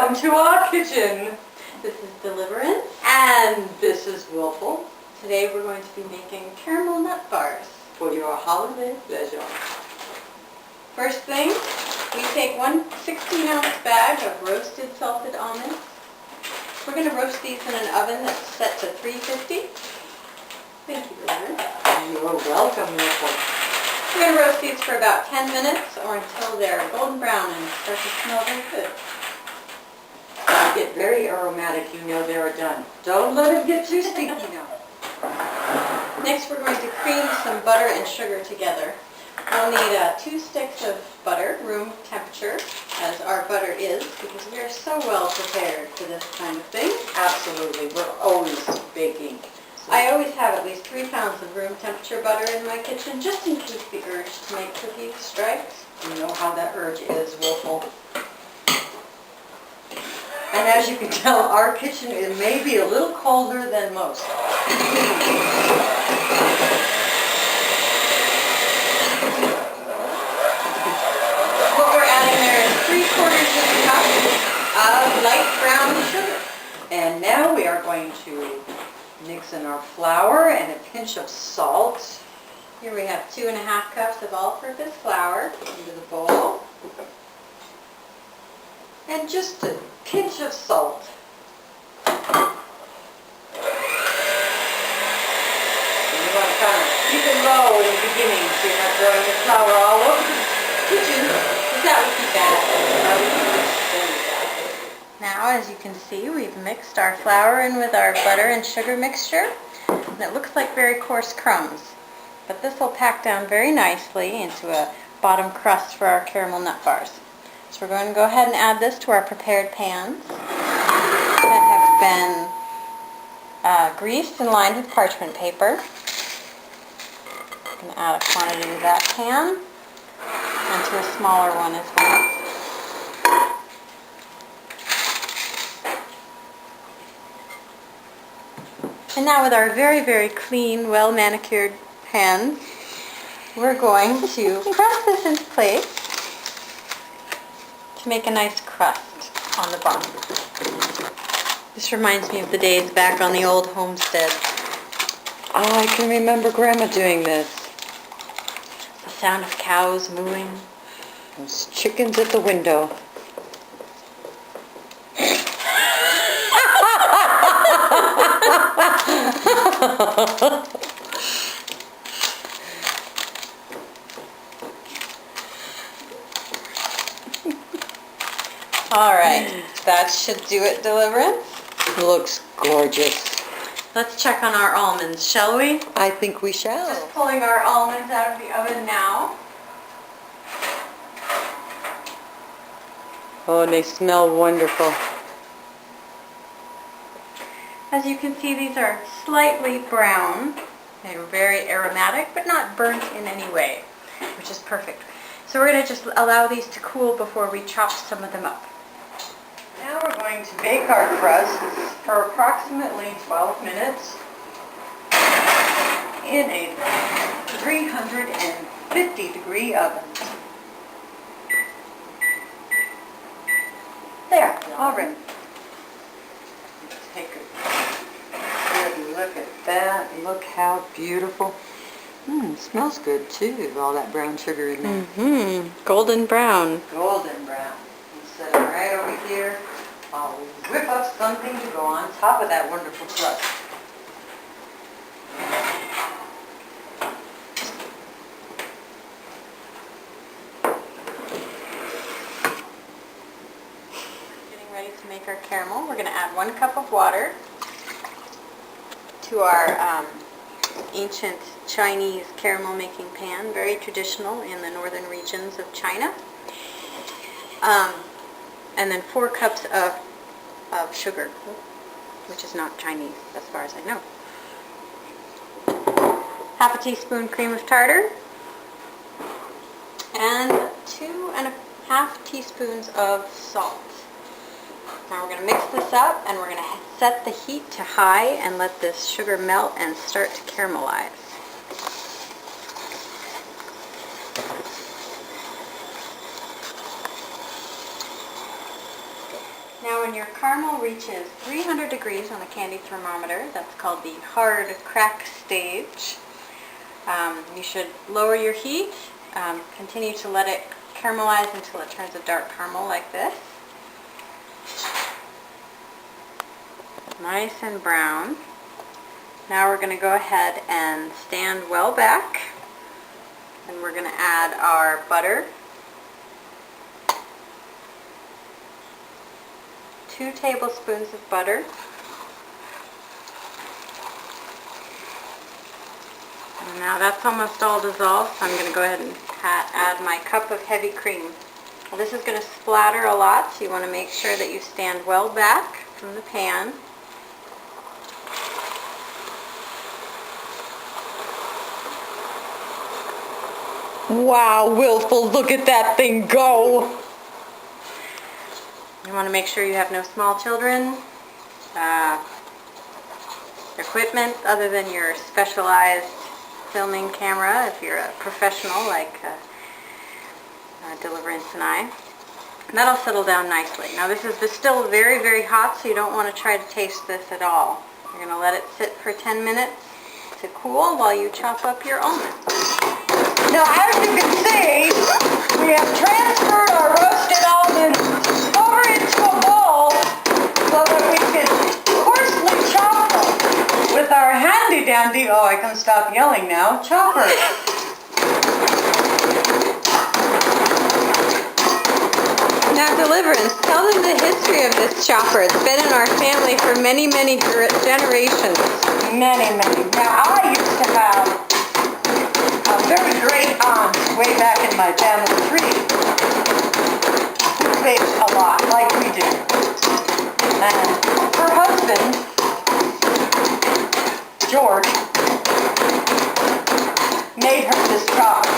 Welcome to our kitchen. This is Deliverance. And this is Willful Today we're going to be making caramel nut bars. for your holiday pleasure. First thing, we take one 16-ounce bag of roasted salted almonds. We're going to roast these in an oven that's set to 350. Thank you, Deliverance. You're welcome, Willful. We're going to roast these for about 10 minutes or until they're golden brown and start to smell very good. They get very aromatic, you know they're done. Don't let it get too sticky now. Next, we're going to cream some butter and sugar together. We'll need 2 sticks of butter, room temperature, as our butter is, because we are so well prepared for this kind of thing. Absolutely, we're always baking. I always have at least 3 pounds of room temperature butter in my kitchen, just in case the urge to make cookies strikes. You know how that urge is, Willful. And as you can tell, our kitchen it may be a little colder than most. What we're adding there is 3/4 cup of light brown sugar. And now we are going to mix in our flour and a pinch of salt. Here we have 2½ cups of all-purpose flour into the bowl. And just a pinch of salt. And you want to kind of keep it low in the beginning so you're not throwing the flour all over the kitchen. That would be bad. That would be very bad. Now, as you can see, we've mixed our flour in with our butter and sugar mixture. And it looks like very coarse crumbs. But this will pack down very nicely into a bottom crust for our caramel nut bars. So we're going to go ahead and add this to our prepared pans that have been greased and lined with parchment paper. I'm going to add a quantity to that pan and to a smaller one as well. And now with our very, very clean, well-manicured pans, we're going to press this into place to make a nice crust on the bottom. This reminds me of the days back on the old homestead. Oh, I can remember Grandma doing this. The sound of cows mooing. Those chickens at the window. All right, that should do it, Deliverance. Looks gorgeous. Let's check on our almonds, shall we? I think we shall. Just pulling our almonds out of the oven now. Oh, and they smell wonderful. As you can see, these are slightly brown. They're very aromatic, but not burnt in any way, which is perfect. So we're going to just allow these to cool before we chop some of them up. Now we're going to bake our crust for approximately 12 minutes in a 350-degree oven. There, all ready. Take a good look at that. Look how beautiful. It smells good too, all that brown sugar in there. Golden brown. Golden brown. You set it right over here. I'll whip up something to go on top of that wonderful crust. Getting ready to make our caramel. We're going to add 1 cup of water to our ancient Chinese caramel making pan, very traditional in the northern regions of China. And then 4 cups of sugar, which is not Chinese as far as I know. 1/2 teaspoon cream of tartar, and 2½ teaspoons of salt. Now we're going to mix this up, and we're going to set the heat to high and let this sugar melt and start to caramelize. Now when your caramel reaches 300 degrees on the candy thermometer, that's called the hard crack stage, you should lower your heat, continue to let it caramelize until it turns a dark caramel like this. Nice and brown. Now we're going to go ahead and stand well back, and we're going to add our butter. 2 tablespoons of butter. And now that's almost all dissolved, so I'm going to go ahead and add my cup of heavy cream. Well, this is going to splatter a lot, so you want to make sure that you stand well back from the pan. Wow, Willful, look at that thing go! You want to make sure you have no small children, equipment other than your specialized filming camera if you're a professional like Deliverance and I. And that'll settle down nicely. Now this is still very, very hot, so you don't want to try to taste this at all. You're going to let it sit for 10 minutes to cool while you chop up your almonds. Now, as you can see, we have transferred our roasted almonds over into a bowl so that we can coarsely chop them with our handy-dandy, oh, I can stop yelling now, chopper. Now Deliverance, tell them the history of this chopper. It's been in our family for many, many generations. Many. Now, I used to have a very great aunt way back in my family tree who baked a lot, like we do. And her husband, George, made her this chopper.